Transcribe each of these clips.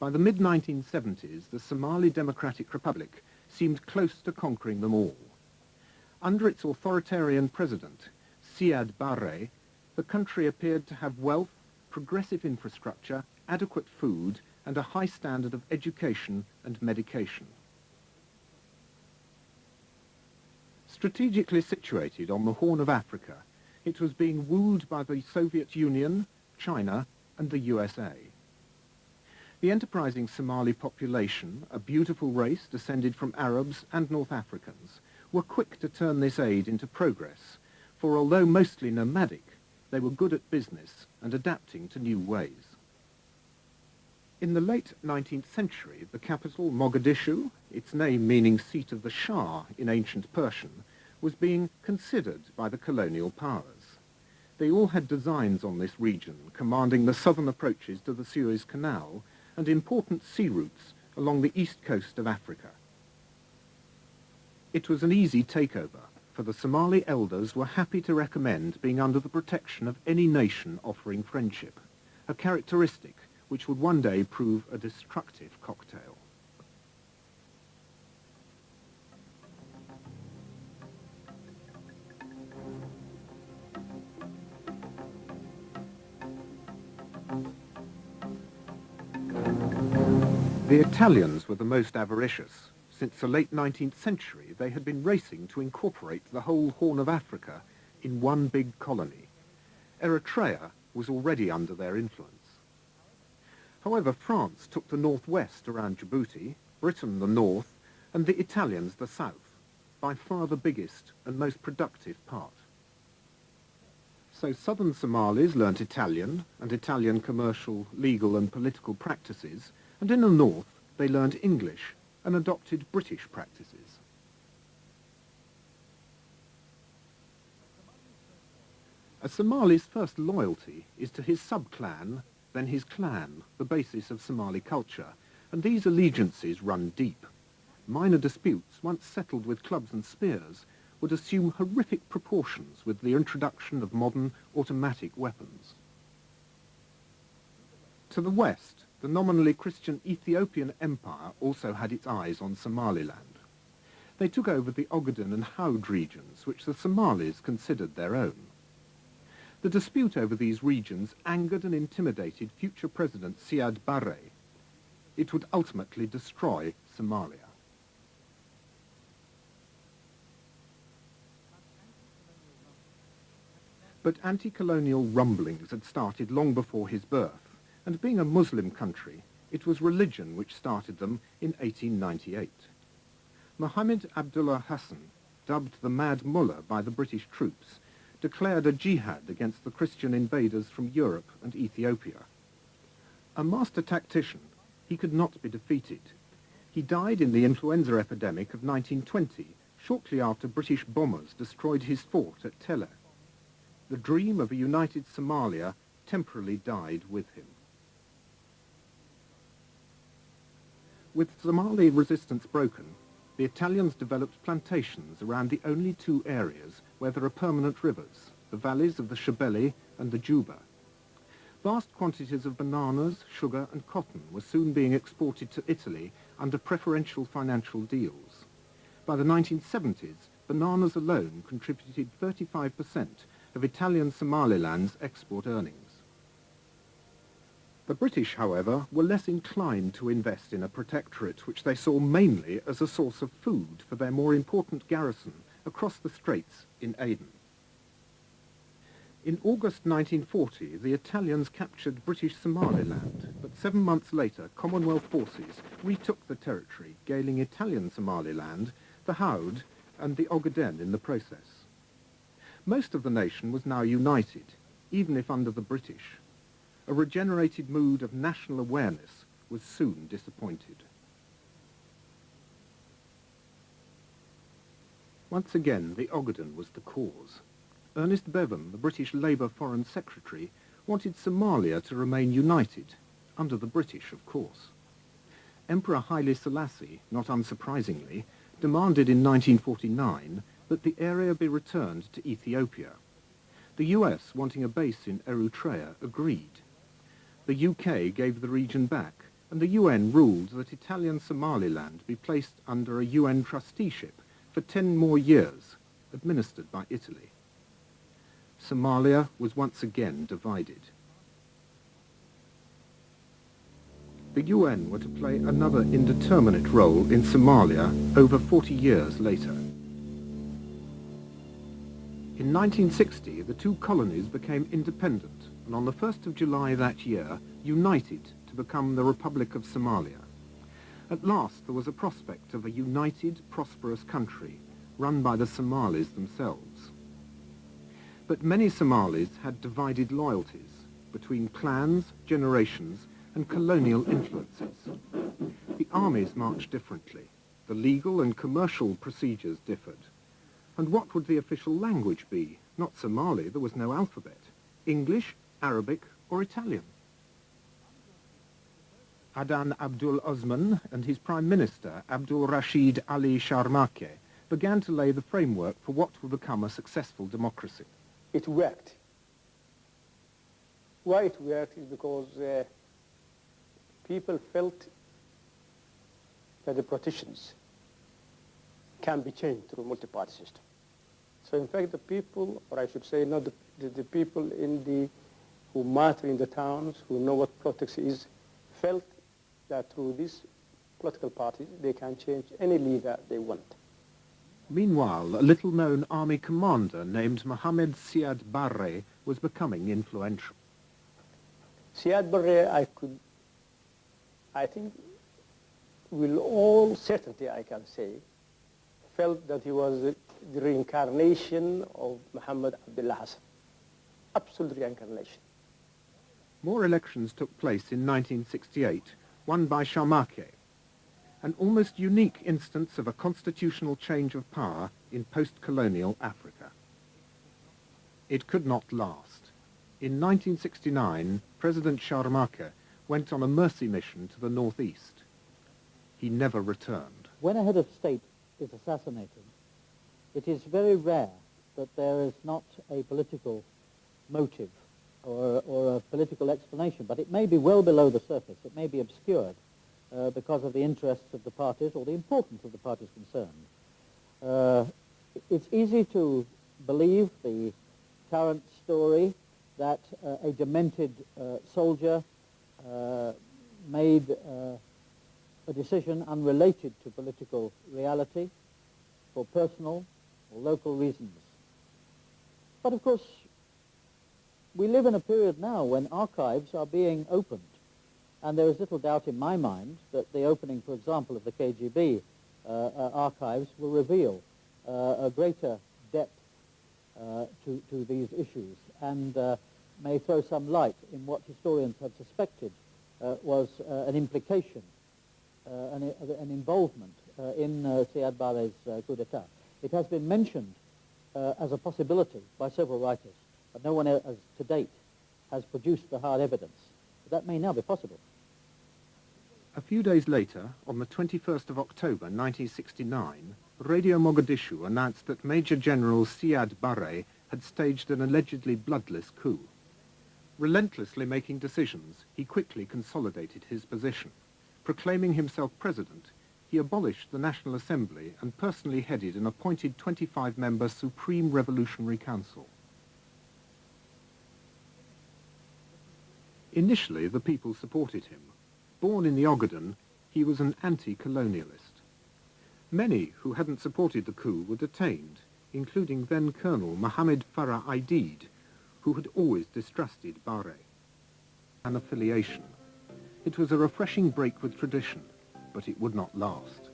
By the mid-1970s, the Somali Democratic Republic seemed close to conquering them all. Under its authoritarian president, Siad Barre, the country appeared to have wealth, progressive infrastructure, adequate food, and a high standard of education and medication. Strategically situated on the Horn of Africa, it was being wooed by the Soviet Union, China, and the USA. The enterprising Somali population, a beautiful race descended from Arabs and North Africans, were quick to turn this aid into progress, for although mostly nomadic, they were good at business and adapting to new ways. In the late 19th century, the capital, Mogadishu, its name meaning seat of the Shah in ancient Persian, was being considered by the colonial powers. They all had designs on this region, commanding the southern approaches to the Suez Canal and important sea routes along the east coast of Africa. It was an easy takeover, for the Somali elders were happy to recommend being under the protection of any nation offering friendship, a characteristic which would one day prove a destructive cocktail. The Italians were the most avaricious. Since the late 19th century, they had been racing to incorporate the whole Horn of Africa in one big colony. Eritrea was already under their influence. However, France took the northwest around Djibouti, Britain the north, and the Italians the south, by far the biggest and most productive part. So southern Somalis learnt Italian and Italian commercial, legal and political practices, and in the north they learnt English and adopted British practices. A Somali's first loyalty is to his sub-clan, then his clan, the basis of Somali culture, and these allegiances run deep. Minor disputes, once settled with clubs and spears, would assume horrific proportions with the introduction of modern automatic weapons. To the west, the nominally Christian Ethiopian Empire also had its eyes on Somaliland. They took over the Ogaden and Howd regions, which the Somalis considered their own. The dispute over these regions angered and intimidated future President Siad Barre. It would ultimately destroy Somalia. But anti-colonial rumblings had started long before his birth, and being a Muslim country, it was religion which started them in 1898. Mohammed Abdullah Hassan, dubbed the Mad Mullah by the British troops, declared a jihad against the Christian invaders from Europe and Ethiopia. A master tactician, he could not be defeated. He died in the influenza epidemic of 1920, shortly after British bombers destroyed his fort at Telle. The dream of a united Somalia temporarily died with him. With Somali resistance broken, the Italians developed plantations around the only two areas where there are permanent rivers, the valleys of the Shebele and the Juba. Vast quantities of bananas, sugar and cotton were soon being exported to Italy under preferential financial deals. By the 1970s, bananas alone contributed 35% of Italian Somaliland's export earnings. The British, however, were less inclined to invest in a protectorate which they saw mainly as a source of food for their more important garrison across the straits in Aden. In August 1940, the Italians captured British Somaliland, but 7 months later, Commonwealth forces retook the territory, gaining Italian Somaliland, the Howd, and the Ogaden in the process. Most of the nation was now united, even if under the British. A regenerated mood of national awareness was soon disappointed. Once again, the Ogaden was the cause. Ernest Bevin, the British Labour Foreign Secretary, wanted Somalia to remain united, under the British, of course. Emperor Haile Selassie, not unsurprisingly, demanded in 1949 that the area be returned to Ethiopia. The US, wanting a base in Eritrea, agreed. The UK gave the region back, and the UN ruled that Italian Somaliland be placed under a UN trusteeship for 10 more years, administered by Italy. Somalia was once again divided. The UN were to play another indeterminate role in Somalia over 40 years later. In 1960, the two colonies became independent, and on the 1st of July that year, united to become the Republic of Somalia. At last, there was a prospect of a united, prosperous country, run by the Somalis themselves. But many Somalis had divided loyalties between clans, generations, and colonial influences. The armies marched differently, the legal and commercial procedures differed. And what would the official language be? Not Somali, there was no alphabet. English, Arabic, or Italian? Adan Abdul Osman and his Prime Minister, Abdul Rashid Ali Sharmake, began to lay the framework for what would become a successful democracy. It worked. Why it worked is because people felt that the politicians can be changed through a multi-party system. So in fact the people, or I should say not the people who matter in the towns, who know what politics is, felt that through these political parties they can change any leader they want. Meanwhile, a little-known army commander named Mohammed Siad Barre was becoming influential. Siad Barre, I think, with all certainty I can say, felt that he was the reincarnation of Muhammad Abdullah Hassan. Absolute reincarnation. More elections took place in 1968, won by Sharmake, an almost unique instance of a constitutional change of power in post-colonial Africa. It could not last. In 1969, President Sharmake went on a mercy mission to the northeast. He never returned. When a head of state is assassinated, it is very rare that there is not a political motive or a political explanation, but it may be well below the surface. It may be obscured because of the interests of the parties or the importance of the parties concerned. It's easy to believe the current story that a demented soldier made a decision unrelated to political reality for personal or local reasons. But of course, we live in a period now when archives are being opened, and there is little doubt in my mind that the opening, for example, of the KGB archives will reveal a greater depth to these issues and may throw some light in what historians have suspected was an implication, an involvement in Siad Barre's coup d'etat. It has been mentioned as a possibility by several writers, but no one else to date has produced the hard evidence. But that may now be possible. A few days later, on the 21st of October 1969, Radio Mogadishu announced that Major General Siad Barre had staged an allegedly bloodless coup. Relentlessly making decisions, he quickly consolidated his position. Proclaiming himself president, he abolished the National Assembly and personally headed an appointed 25-member Supreme Revolutionary Council. Initially, the people supported him. Born in the Ogaden, he was an anti-colonialist. Many who hadn't supported the coup were detained, including then-Colonel Mohammed Farah Aidid, who had always distrusted Barre. An affiliation. It was a refreshing break with tradition, but it would not last.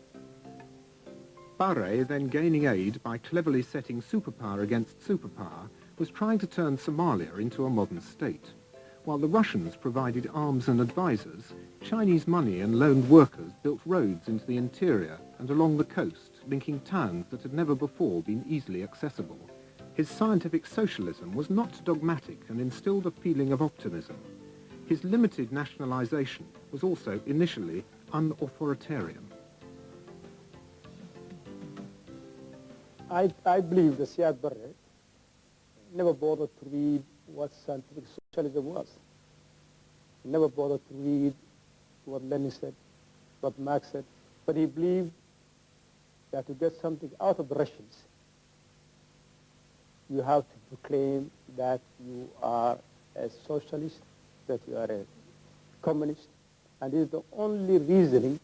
Barre, then gaining aid by cleverly setting superpower against superpower, was trying to turn Somalia into a modern state. While the Russians provided arms and advisors, Chinese money and loaned workers built roads into the interior and along the coast, linking towns that had never before been easily accessible. His scientific socialism was not dogmatic and instilled a feeling of optimism. His limited nationalization was also initially unauthoritarian. I believe that Siad Barre never bothered to read what scientific socialism was. He never bothered to read what Lenin said, what Marx said, but he believed that to get something out of the Russians, you have to proclaim that you are a socialist, that you are a communist, and this is the only reasoning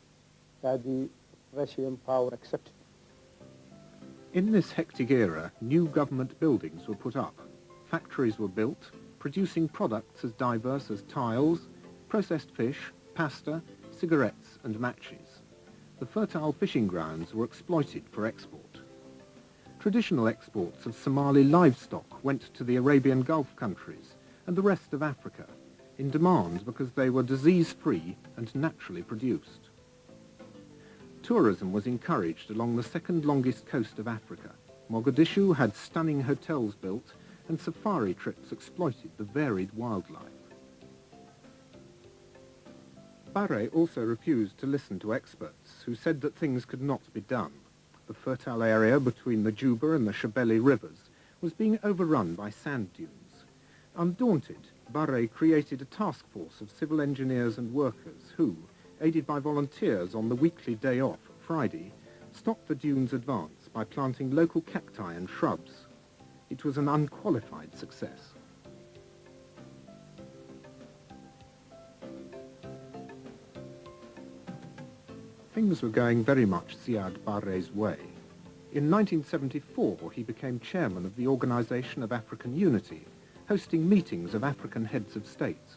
that the Russian power accepted. In this hectic era, new government buildings were put up. Factories were built, producing products as diverse as tiles, processed fish, pasta, cigarettes and matches. The fertile fishing grounds were exploited for export. Traditional exports of Somali livestock went to the Arabian Gulf countries and the rest of Africa, in demand because they were disease-free and naturally produced. Tourism was encouraged along the second longest coast of Africa. Mogadishu had stunning hotels built and safari trips exploited the varied wildlife. Barre also refused to listen to experts who said that things could not be done. The fertile area between the Juba and the Shabelle rivers was being overrun by sand dunes. Undaunted, Barre created a task force of civil engineers and workers who, aided by volunteers on the weekly day off, Friday, stopped the dunes' advance by planting local cacti and shrubs. It was an unqualified success. Things were going very much Siad Barre's way. In 1974, he became chairman of the Organization of African Unity, hosting meetings of African heads of states.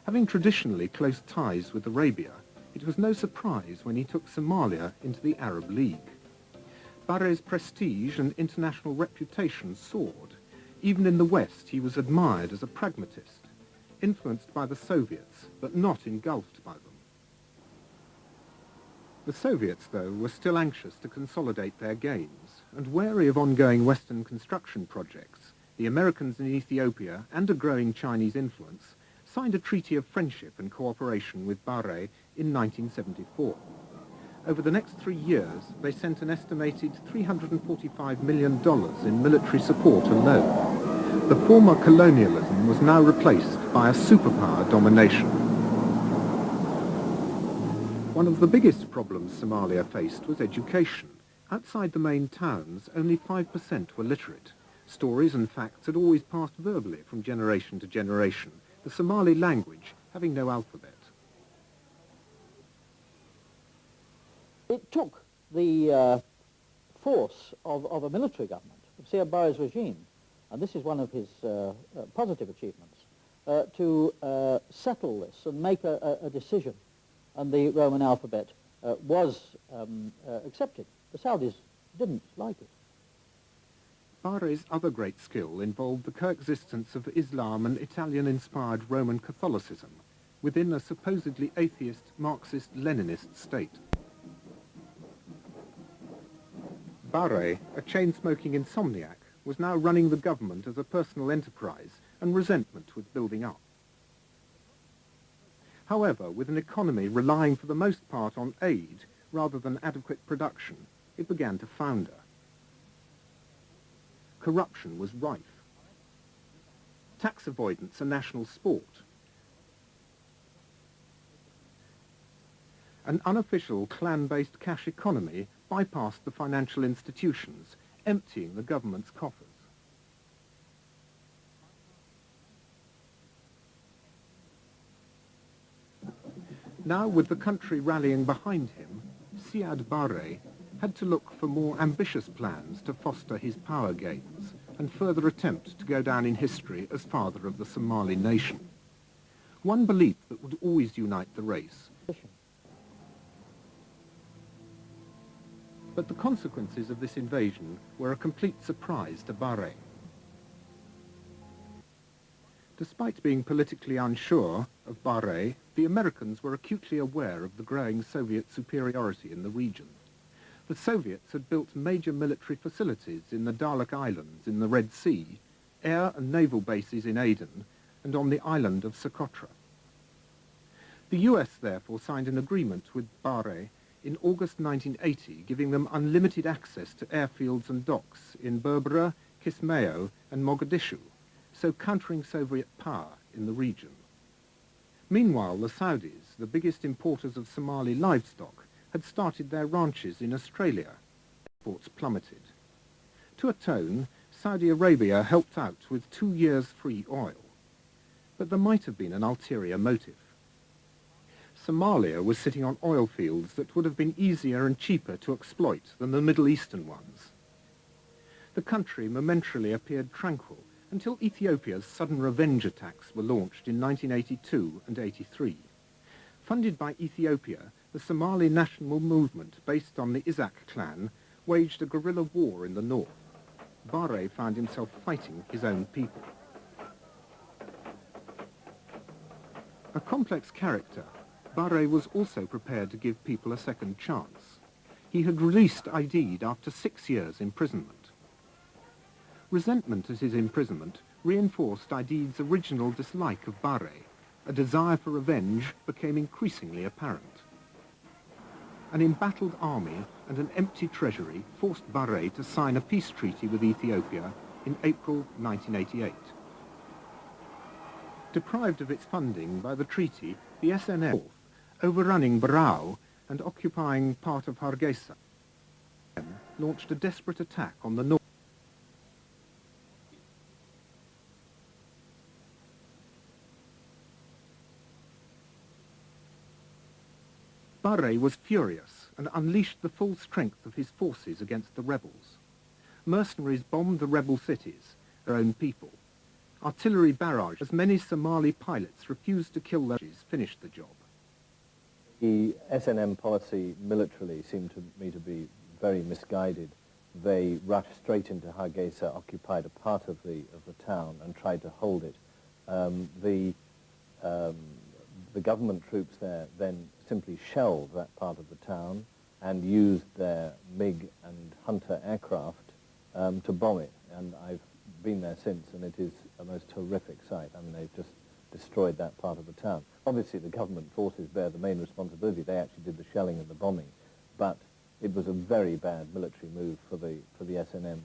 Having traditionally close ties with Arabia, it was no surprise when he took Somalia into the Arab League. Barre's prestige and international reputation soared. Even in the West, he was admired as a pragmatist, influenced by the Soviets, but not engulfed by them. The Soviets, though, were still anxious to consolidate their gains, and wary of ongoing Western construction projects, the Americans in Ethiopia and a growing Chinese influence signed a treaty of friendship and cooperation with Barre in 1974. Over the next 3 years, they sent an estimated $345 million in military support alone. The former colonialism was now replaced by a superpower domination. One of the biggest problems Somalia faced was education. Outside the main towns, only 5% were literate. Stories and facts had always passed verbally from generation to generation, the Somali language having no alphabet. It took the force of a military government, of Siad Barre's regime, and this is one of his positive achievements, to settle this and make a decision, and the Roman alphabet was accepted. The Saudis didn't like it. Barre's other great skill involved the coexistence of Islam and Italian-inspired Roman Catholicism within a supposedly atheist, Marxist-Leninist state. Barre, a chain-smoking insomniac, was now running the government as a personal enterprise, and resentment was building up. However, with an economy relying for the most part on aid rather than adequate production, it began to founder. Corruption was rife. Tax avoidance a national sport. An unofficial clan-based cash economy bypassed the financial institutions, emptying the government's coffers. Now, with the country rallying behind him, Siad Barre had to look for more ambitious plans to foster his power gains and further attempt to go down in history as father of the Somali nation. One belief that would always unite the race. But the consequences of this invasion were a complete surprise to Barre. Despite being politically unsure of Barre, the Americans were acutely aware of the growing Soviet superiority in the region. The Soviets had built major military facilities in the Dalek Islands in the Red Sea, air and naval bases in Aden, and on the island of Socotra. The US therefore signed an agreement with Barre in August 1980, giving them unlimited access to airfields and docks in Berbera, Kismayo and Mogadishu, so countering Soviet power in the region. Meanwhile, the Saudis, the biggest importers of Somali livestock, had started their ranches in Australia. Exports plummeted. To atone, Saudi Arabia helped out with 2 years free oil. But there might have been an ulterior motive. Somalia was sitting on oil fields that would have been easier and cheaper to exploit than the Middle Eastern ones. The country momentarily appeared tranquil until Ethiopia's sudden revenge attacks were launched in 1982 and 83. Funded by Ethiopia, the Somali national movement based on the Isaac clan waged a guerrilla war in the north. Barre found himself fighting his own people. A complex character, Barre was also prepared to give people a second chance. He had released Aidid after 6 years' imprisonment. Resentment at his imprisonment reinforced Aidid's original dislike of Barre. A desire for revenge became increasingly apparent. An embattled army and an empty treasury forced Barre to sign a peace treaty with Ethiopia in April 1988. Deprived of its funding by the treaty, the SNF, overrunning Barao and occupying part of Hargeisa, launched a desperate attack on the north. Barre was furious and unleashed the full strength of his forces against the rebels. Mercenaries bombed the rebel cities, their own people. Artillery barrage, as many Somali pilots refused to kill their soldiers, finished the job. The SNM policy militarily seemed to me to be very misguided. They rushed straight into Hargeisa, occupied a part of the town and tried to hold it. The government troops there then simply shelled that part of the town and used their MiG and Hunter aircraft to bomb it. And I've been there since, and it is a most horrific sight. I mean, they've just destroyed that part of the town. Obviously, the government forces bear the main responsibility. They actually did the shelling and the bombing. But it was a very bad military move for the SNM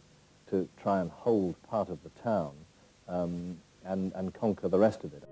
to try and hold part of the town and conquer the rest of it.